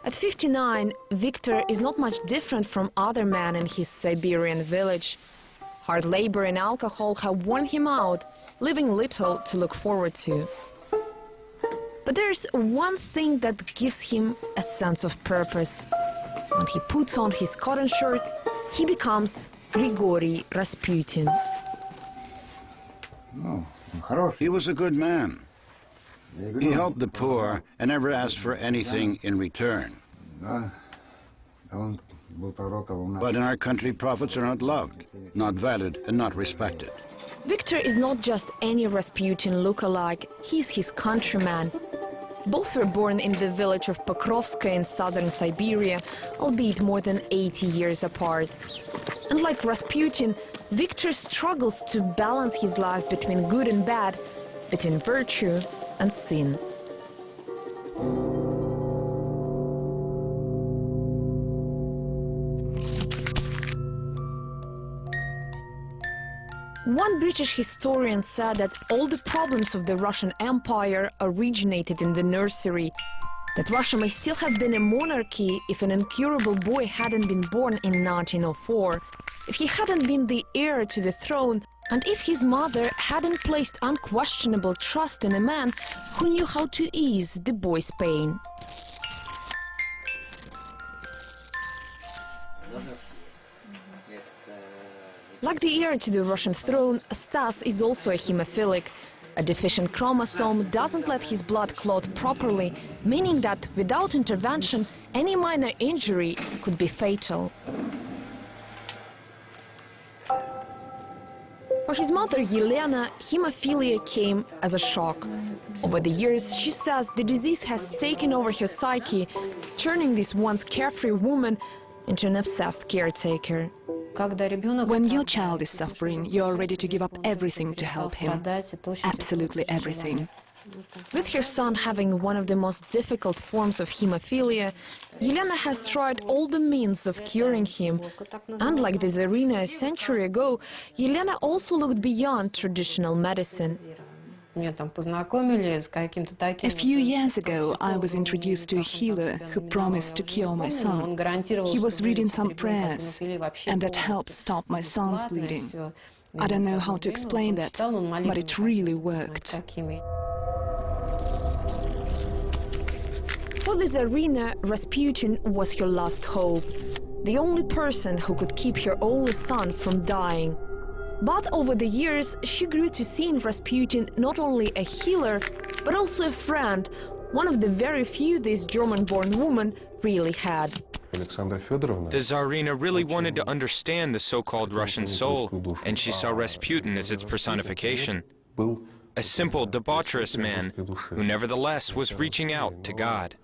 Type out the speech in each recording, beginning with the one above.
At 59, Viktor is not much different from other men in his Siberian village. Hard labor and alcohol have worn him out, leaving little to look forward to. But there's one thing that gives him a sense of purpose. When he puts on his cotton shirt, he becomes Grigory Rasputin. He was a good man. He helped the poor and never asked for anything in return. But in our country, prophets are not loved, not valued, and not respected. Viktor is not just any Rasputin look-alike, he's his countryman. Both were born in the village of Pokrovska in southern Siberia, albeit more than 80 years apart. And like Rasputin, Viktor struggles to balance his life between good and bad, between virtue and sin. One British historian said that all the problems of the Russian Empire originated in the nursery, that Russia may still have been a monarchy if an incurable boy hadn't been born in 1904, if he hadn't been the heir to the throne, and if his mother hadn't placed unquestionable trust in a man who knew how to ease the boy's pain. Like the heir to the Russian throne, Stas is also a hemophilic. A deficient chromosome doesn't let his blood clot properly, meaning that without intervention, any minor injury could be fatal. For his mother, Yelena, hemophilia came as a shock. Over the years, she says the disease has taken over her psyche, turning this once carefree woman into an obsessed caretaker. When your child is suffering, you are ready to give up everything to help him. Absolutely everything. With her son having one of the most difficult forms of hemophilia, Yelena has tried all the means of curing him. Unlike the Tsarina a century ago, Yelena also looked beyond traditional medicine. A few years ago, I was introduced to a healer who promised to cure my son. He was reading some prayers, and that helped stop my son's bleeding. I don't know how to explain that, but it really worked. For the Tsarina, Rasputin was her last hope, the only person who could keep her only son from dying. But over the years, she grew to see in Rasputin not only a healer, but also a friend, one of the very few this German-born woman really had. The Tsarina really wanted to understand the so-called Russian soul, and she saw Rasputin as its personification. A simple, debaucherous man who nevertheless was reaching out to God.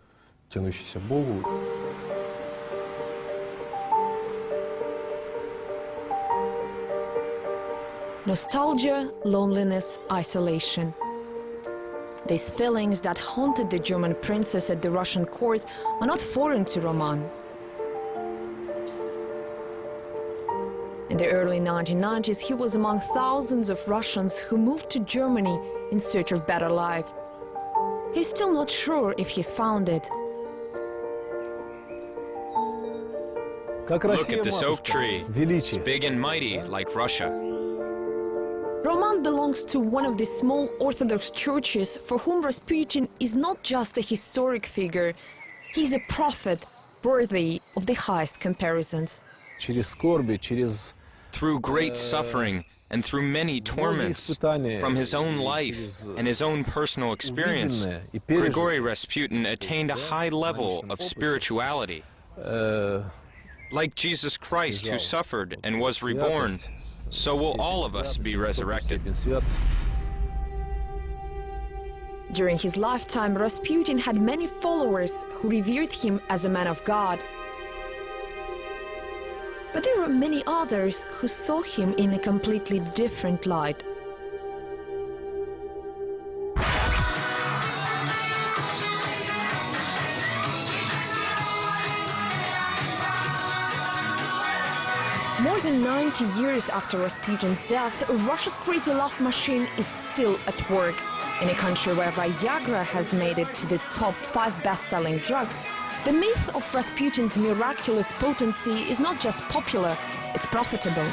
Nostalgia, loneliness, isolation. These feelings that haunted the German princess at the Russian court are not foreign to Roman. In the early 1990s, he was among thousands of Russians who moved to Germany in search of better life. He's still not sure if he's found it. Look at this oak tree. It's big and mighty, like Russia. Roman belongs to one of the small Orthodox churches for whom Rasputin is not just a historic figure, he's a prophet worthy of the highest comparisons. Through great suffering and through many torments, from his own life and his own personal experience, Grigory Rasputin attained a high level of spirituality. Like Jesus Christ, who suffered and was reborn, so will all of us be resurrected. During his lifetime, Rasputin had many followers who revered him as a man of God. But there were many others who saw him in a completely different light. More than 90 years after Rasputin's death, Russia's crazy love machine is still at work. In a country where Viagra has made it to the top 5 best-selling drugs, The myth of Rasputin's miraculous potency is not just popular, it's profitable.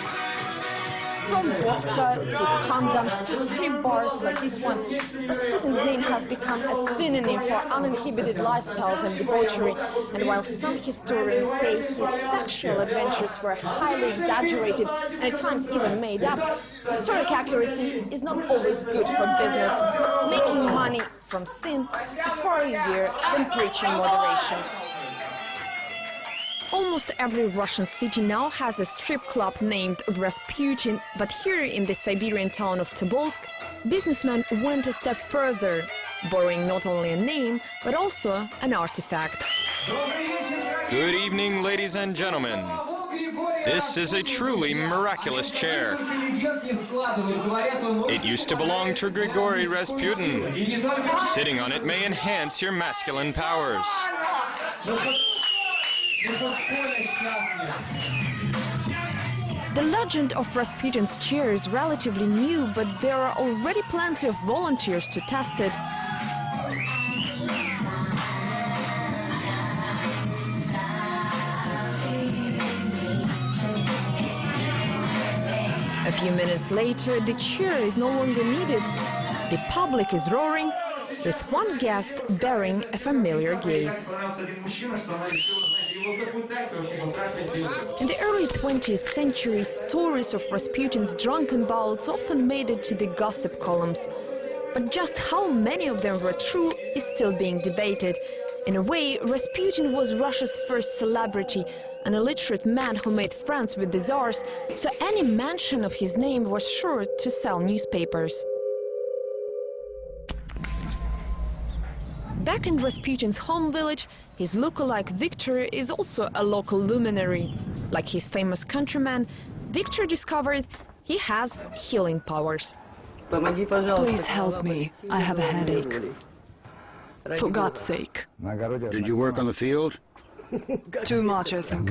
From vodka to condoms to street bars like this one, Rasputin's name has become a synonym for uninhibited lifestyles and debauchery. And while some historians say his sexual adventures were highly exaggerated and at times even made up, historic accuracy is not always good for business. Making money from sin is far easier than preaching moderation. Almost every Russian city now has a strip club named Rasputin, but here in the Siberian town of Tobolsk, businessmen went a step further, borrowing not only a name, but also an artifact. Good evening, ladies and gentlemen. This is a truly miraculous chair. It used to belong to Grigory Rasputin. Sitting on it may enhance your masculine powers. The legend of Rasputin's chair is relatively new, but there are already plenty of volunteers to test it. A few minutes later, the chair is no longer needed. The public is roaring, with one guest bearing a familiar gaze. In the early 20th century, stories of Rasputin's drunken bouts often made it to the gossip columns. But just how many of them were true is still being debated. In a way, Rasputin was Russia's first celebrity, an illiterate man who made friends with the czars, so any mention of his name was sure to sell newspapers. Back in Rasputin's home village, his lookalike Victor is also a local luminary. Like his famous countryman, Victor discovered he has healing powers. Please help me. I have a headache. For God's sake. Did you work on the field? Too much, I think.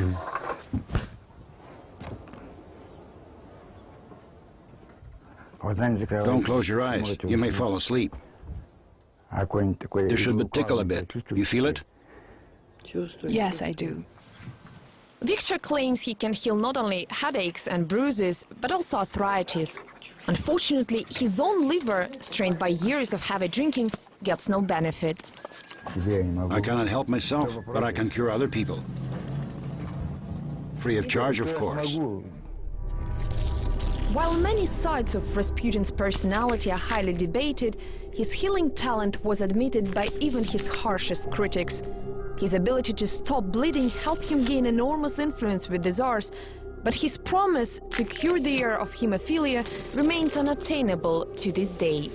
Don't close your eyes. You may fall asleep. There should tickle a bit. You feel it? Yes, I do. Victor claims he can heal not only headaches and bruises, but also arthritis. Unfortunately, his own liver, strained by years of heavy drinking, gets no benefit. I cannot help myself, but I can cure other people. Free of charge, of course. While many sides of Rasputin's personality are highly debated, his healing talent was admitted by even his harshest critics. His ability to stop bleeding helped him gain enormous influence with the czars, but his promise to cure the era of hemophilia remains unattainable to this day.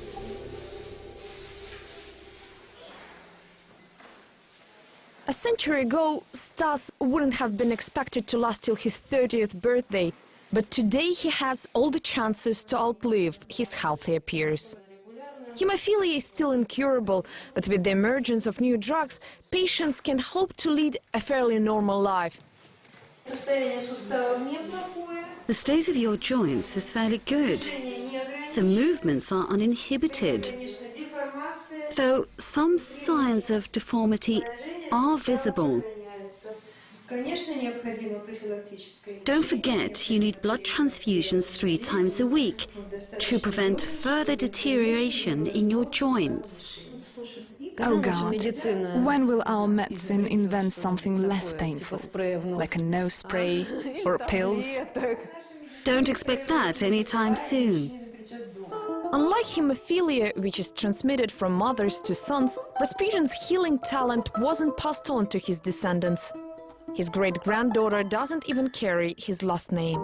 A century ago, Stas wouldn't have been expected to last till his 30th birthday, but today he has all the chances to outlive his healthier peers. Hemophilia is still incurable, but with the emergence of new drugs, patients can hope to lead a fairly normal life. The state of your joints is fairly good. The movements are uninhibited, though some signs of deformity are visible. Don't forget, you need blood transfusions 3 times a week to prevent further deterioration in your joints. Oh God, when will our medicine invent something less painful, like a nose spray or pills? Don't expect that anytime soon. Unlike hemophilia, which is transmitted from mothers to sons, Rasputin's healing talent wasn't passed on to his descendants. His great-granddaughter doesn't even carry his last name.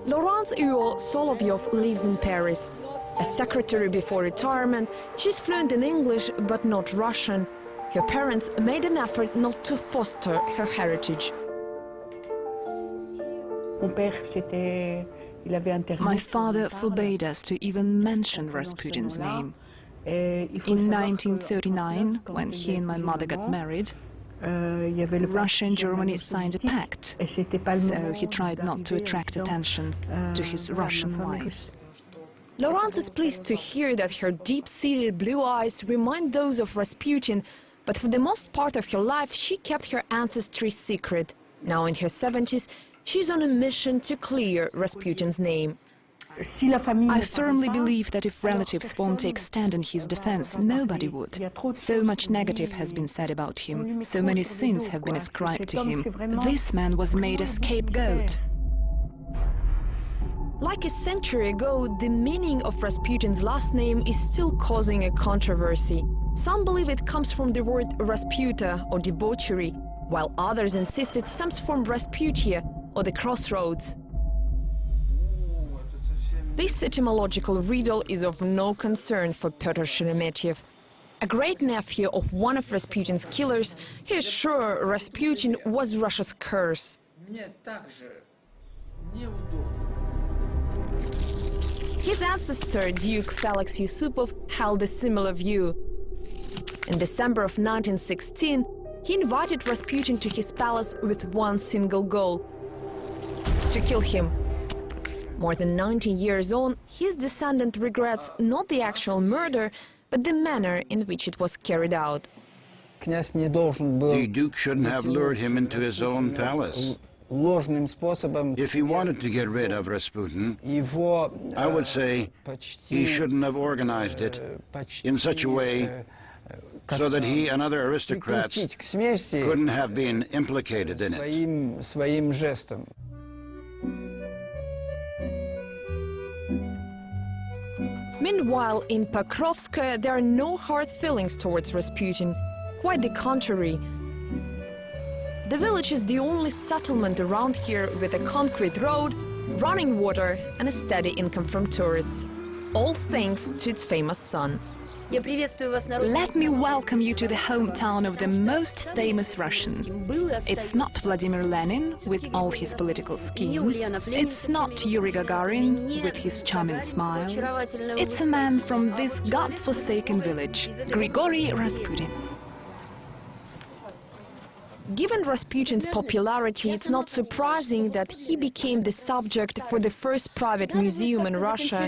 Laurence Huot Solovyov lives in Paris. A secretary before retirement, she's fluent in English but not Russian. Her parents made an effort not to foster her heritage. My father forbade us to even mention Rasputin's name. In 1939, when he and my mother got married, Russia and Germany signed a pact, so he tried not to attract attention to his Russian wife. Laurence is pleased to hear that her deep-seated blue eyes remind those of Rasputin, but for the most part of her life she kept her ancestry secret. Now in her 70s, she's on a mission to clear Rasputin's name. I firmly believe that if relatives won't take stand in his defense, nobody would. So much negative has been said about him, so many sins have been ascribed to him. This man was made a scapegoat. Like a century ago, the meaning of Rasputin's last name is still causing a controversy. Some believe it comes from the word Rasputa, or debauchery, while others insist it stems from Rasputia, or the crossroads. This etymological riddle is of no concern for Pyotr Sheremetyev. A great-nephew of one of Rasputin's killers, he is sure Rasputin was Russia's curse. His ancestor, Duke Felix Yusupov, held a similar view. In December of 1916, he invited Rasputin to his palace with one single goal: to kill him. More than 90 years on, his descendant regrets not the actual murder, but the manner in which it was carried out. The Duke shouldn't have lured him into his own palace. If he wanted to get rid of Rasputin, I would say he shouldn't have organized it in such a way so that he and other aristocrats couldn't have been implicated in it. Meanwhile, in Pokrovskoye, there are no hard feelings towards Rasputin. Quite the contrary. The village is the only settlement around here with a concrete road, running water, and a steady income from tourists. All thanks to its famous son. Let me welcome you to the hometown of the most famous Russian. It's not Vladimir Lenin with all his political schemes. It's not Yuri Gagarin with his charming smile. It's a man from this god-forsaken village, Grigory Rasputin. Given Rasputin's popularity, it's not surprising that he became the subject for the first private museum in Russia.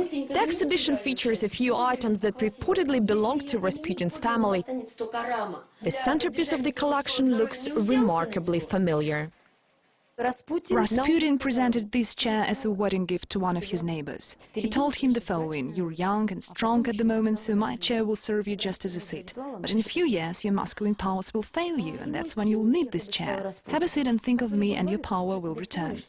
The exhibition features a few items that reportedly belong to Rasputin's family. The centerpiece of the collection looks remarkably familiar. Rasputin presented this chair as a wedding gift to one of his neighbors. He told him the following: "You're young and strong at the moment, so my chair will serve you just as a seat. But in a few years your masculine powers will fail you, and that's when you'll need this chair. Have a seat and think of me, and your power will return."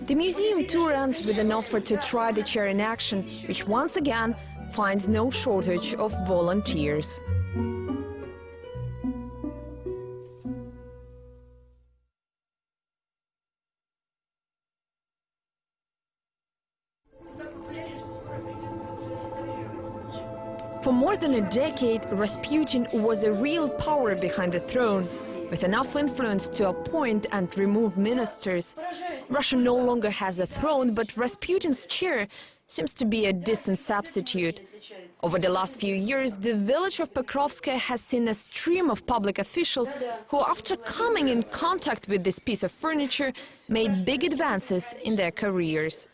The museum tour ends with an offer to try the chair in action, which once again finds no shortage of volunteers. For more than a decade, Rasputin was a real power behind the throne, with enough influence to appoint and remove ministers. Russia no longer has a throne, but Rasputin's chair seems to be a distant substitute. Over the last few years, the village of Pokrovskoye has seen a stream of public officials who, after coming in contact with this piece of furniture, made big advances in their careers.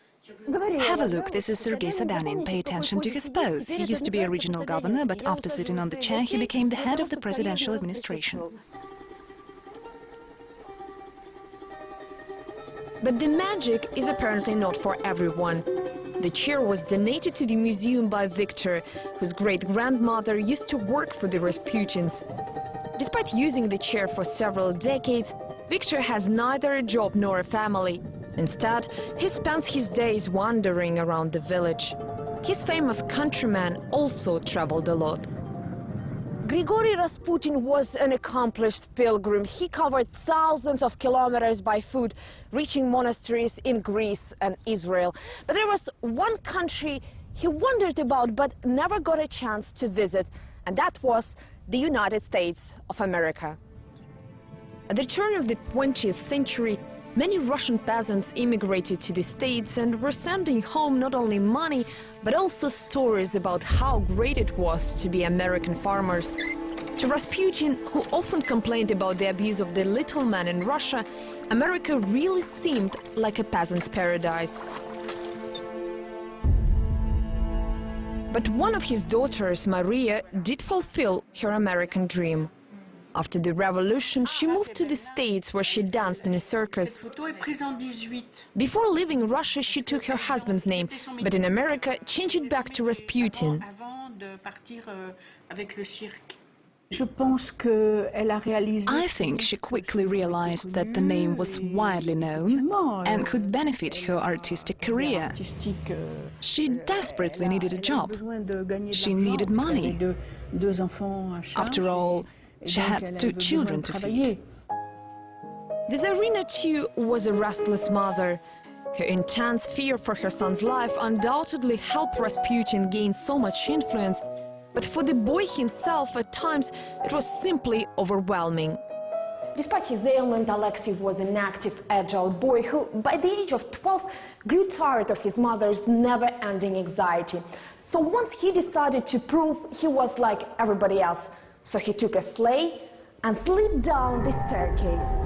Have a look, this is Sergei Sobyanin. Pay attention to his pose. He used to be a regional governor, but after sitting on the chair, he became the head of the presidential administration. But the magic is apparently not for everyone. The chair was donated to the museum by Victor, whose great-grandmother used to work for the Rasputins. Despite using the chair for several decades, Victor has neither a job nor a family. Instead, he spends his days wandering around the village. His famous countryman also traveled a lot. Grigory Rasputin was an accomplished pilgrim. He covered thousands of kilometers by foot, reaching monasteries in Greece and Israel. But there was one country he wondered about but never got a chance to visit, and that was the United States of America. At the turn of the 20th century, many Russian peasants immigrated to the States and were sending home not only money, but also stories about how great it was to be American farmers. To Rasputin, who often complained about the abuse of the little man in Russia, America really seemed like a peasant's paradise. But one of his daughters, Maria, did fulfill her American dream. After the revolution, she moved to the States, where she danced in a circus. Before leaving Russia, she took her husband's name, but in America, changed it back to Rasputin. I think she quickly realized that the name was widely known and could benefit her artistic career. She desperately needed a job. She needed money. After all, she had 2 children to feed. The Tsarina, too, was a restless mother. Her intense fear for her son's life undoubtedly helped Rasputin gain so much influence, but for the boy himself, at times, it was simply overwhelming. Despite his ailment, Alexei was an active, agile boy who, by the age of 12, grew tired of his mother's never-ending anxiety. So once he decided to prove he was like everybody else, so he took a sleigh and slid down the staircase.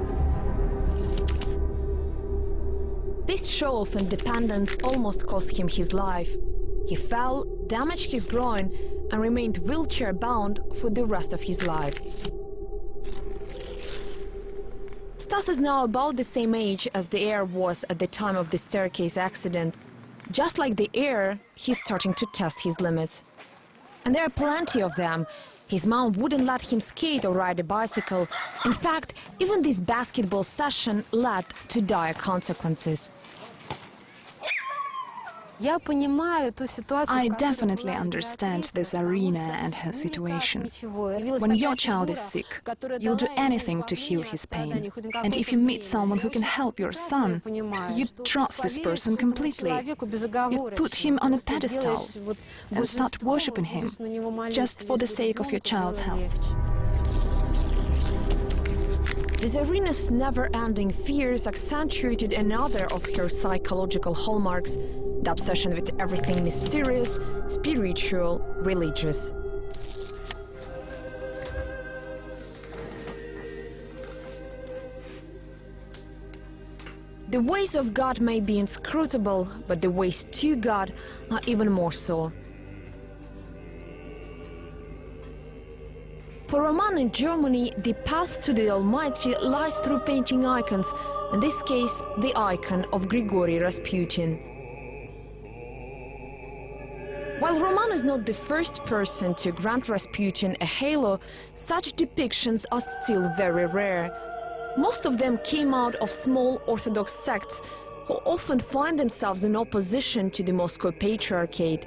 This show of independence almost cost him his life. He fell, damaged his groin, and remained wheelchair-bound for the rest of his life. Stas is now about the same age as the heir was at the time of the staircase accident. Just like the heir, he's starting to test his limits. And there are plenty of them. His mom wouldn't let him skate or ride a bicycle. In fact, even this basketball session led to dire consequences. I definitely understand the Tsarina and her situation. When your child is sick, you'll do anything to heal his pain. And if you meet someone who can help your son, you trust this person completely. You put him on a pedestal and start worshipping him, just for the sake of your child's health. The Tsarina's never-ending fears accentuated another of her psychological hallmarks: the obsession with everything mysterious, spiritual, religious. The ways of God may be inscrutable, but the ways to God are even more so. For Roman in Germany, the path to the Almighty lies through painting icons, in this case, the icon of Grigory Rasputin. While Roman is not the first person to grant Rasputin a halo, such depictions are still very rare. Most of them came out of small Orthodox sects who often find themselves in opposition to the Moscow Patriarchate.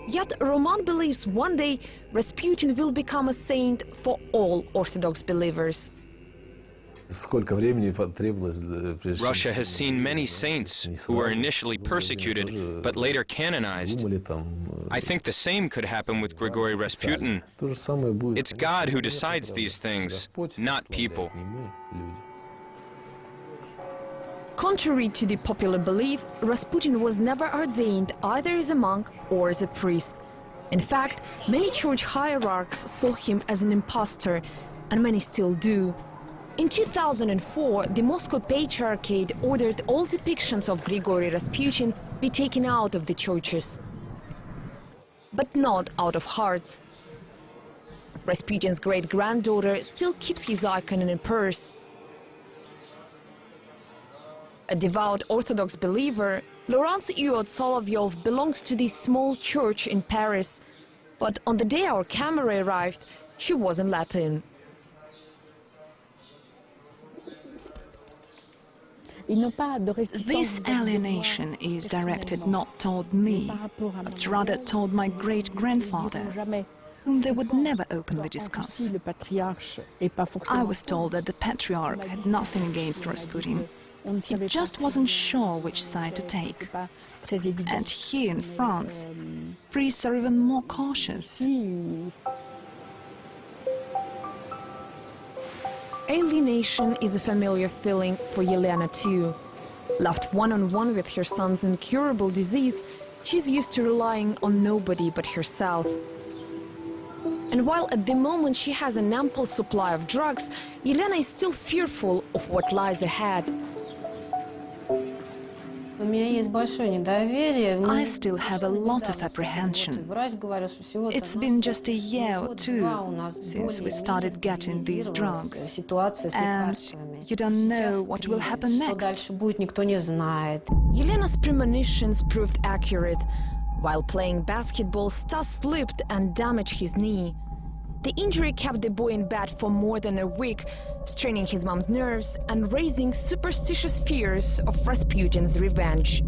Yet Roman believes one day Rasputin will become a saint for all Orthodox believers. Russia has seen many saints who were initially persecuted but later canonized. I think the same could happen with Grigory Rasputin. It's God who decides these things, not people. Contrary to the popular belief, Rasputin was never ordained either as a monk or as a priest. In fact, many church hierarchs saw him as an impostor, and many still do. In 2004, the Moscow Patriarchate ordered all depictions of Grigory Rasputin be taken out of the churches. But not out of hearts. Rasputin's great-granddaughter still keeps his icon in a purse. A devout Orthodox believer, Laurence Iod Solovyov belongs to this small church in Paris. But on the day our camera arrived, she wasn't let in. This alienation is directed not toward me, but rather toward my great-grandfather, whom they would never openly discuss. I was told that the Patriarch had nothing against Rasputin. He just wasn't sure which side to take. And here in France, priests are even more cautious. Alienation is a familiar feeling for Yelena too. Left one-on-one with her son's incurable disease, she's used to relying on nobody but herself. And while at the moment she has an ample supply of drugs, Elena is still fearful of what lies ahead. I still have a lot of apprehension. It's been just a year or two since we started getting these drugs, and you don't know what will happen next. Elena's premonitions proved accurate. While playing basketball, Stas slipped and damaged his knee. The injury kept the boy in bed for more than a week, straining his mom's nerves and raising superstitious fears of Rasputin's revenge.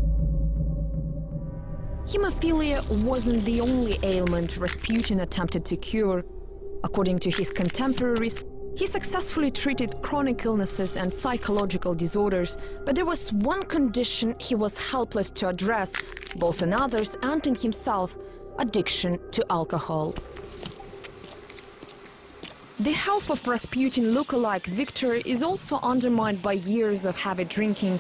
Hemophilia wasn't the only ailment Rasputin attempted to cure. According to his contemporaries, he successfully treated chronic illnesses and psychological disorders, but there was one condition he was helpless to address, both in others and in himself: addiction to alcohol. The health of Rasputin lookalike Victor is also undermined by years of heavy drinking.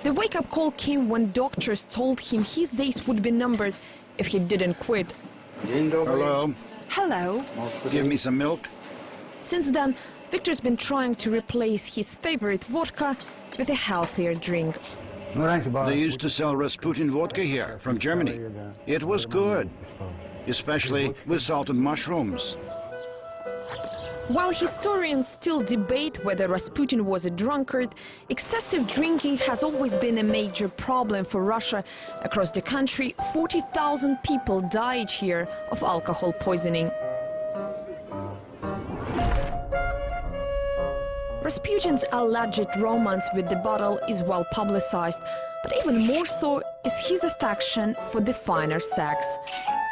The wake-up call came when doctors told him his days would be numbered if he didn't quit. Hello. Hello. Give me some milk. Since then, Victor's been trying to replace his favorite vodka with a healthier drink. They used to sell Rasputin vodka here, from Germany. It was good, especially with salted mushrooms. While historians still debate whether Rasputin was a drunkard, excessive drinking has always been a major problem for Russia. Across the country, 40,000 people die each year of alcohol poisoning. Rasputin's alleged romance with the bottle is well publicized, but even more so is his affection for the finer sex.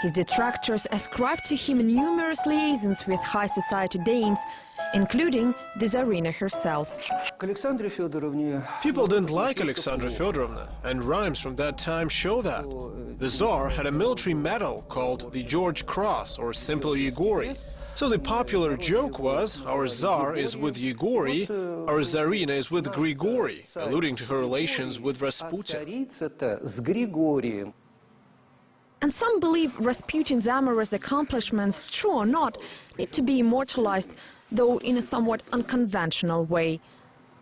His detractors ascribe to him numerous liaisons with high society dames, including the Tsarina herself. People didn't like Alexandra Fedorovna, and rhymes from that time show that. The Tsar had a military medal called the George Cross, or simple Yegori. So the popular joke was, our Tsar is with Yegori, our Tsarina is with Grigori, alluding to her relations with Rasputin. And some believe Rasputin's amorous accomplishments, true or not, need to be immortalized, though in a somewhat unconventional way.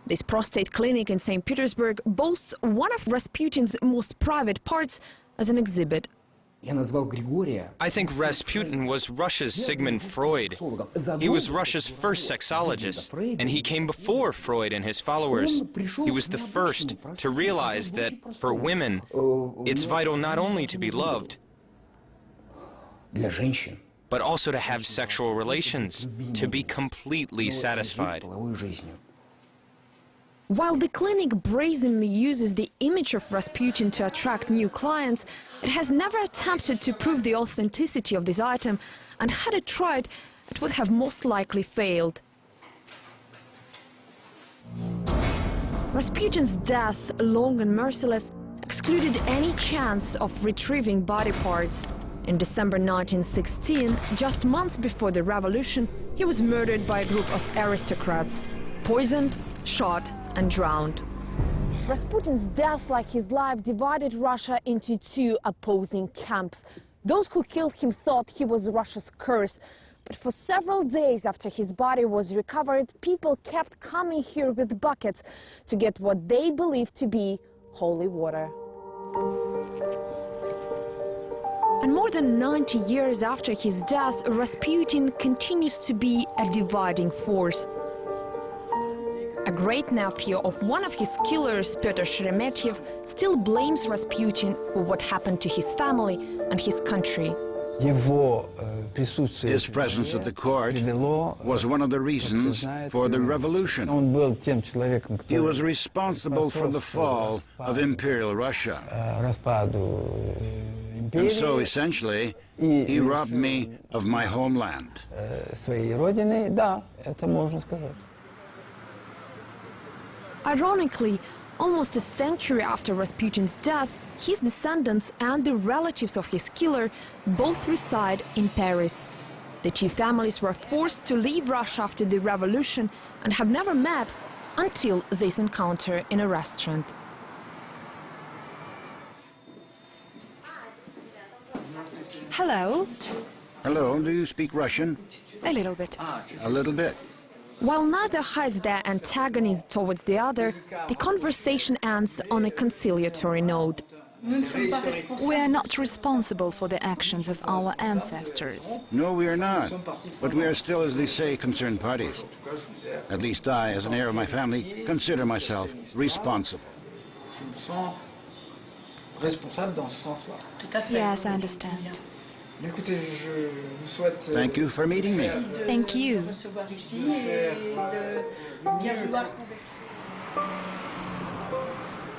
This prostate clinic in St. Petersburg boasts one of Rasputin's most private parts as an exhibit. I think Rasputin was Russia's Sigmund Freud. He was Russia's first sexologist, and he came before Freud and his followers. He was the first to realize that, for women, it's vital not only to be loved, but also to have sexual relations, to be completely satisfied. While the clinic brazenly uses the image of Rasputin to attract new clients, it has never attempted to prove the authenticity of this item, and had it tried, it would have most likely failed. Rasputin's death, long and merciless, excluded any chance of retrieving body parts. In December 1916, just months before the revolution, he was murdered by a group of aristocrats, poisoned, shot, and drowned. Rasputin's death, like his life, divided Russia into two opposing camps. Those who killed him thought he was Russia's curse. But for several days after his body was recovered, people kept coming here with buckets to get what they believed to be holy water. And more than 90 years after his death, Rasputin continues to be a dividing force. A great-nephew of one of his killers, Pyotr Sheremetyev, still blames Rasputin for what happened to his family and his country. His presence at the court was one of the reasons for the revolution. He was responsible for the fall of Imperial Russia. And so, essentially, he robbed me of my homeland. Ironically, almost a century after Rasputin's death, his descendants and the relatives of his killer both reside in Paris. The two families were forced to leave Russia after the revolution and have never met until this encounter in a restaurant. Hello. Hello, do you speak Russian? A little bit. A little bit. While neither hides their antagonism towards the other, the conversation ends on a conciliatory note. We are not responsible for the actions of our ancestors. No, we are not. But we are still, as they say, concerned parties. At least I, as an heir of my family, consider myself responsible. Yes, I understand. Thank you for meeting me. Thank you.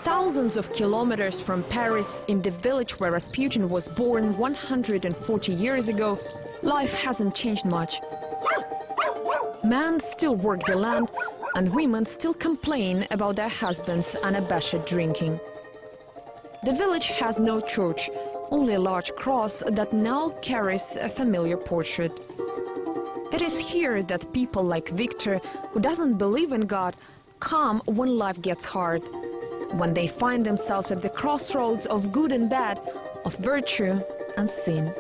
Thousands of kilometers from Paris, in the village where Rasputin was born 140 years ago, life hasn't changed much. Men still work the land, and women still complain about their husbands' unabashed drinking. The village has no church, only a large cross that now carries a familiar portrait. It is here that people like Victor, who doesn't believe in God, come when life gets hard, when they find themselves at the crossroads of good and bad, of virtue and sin.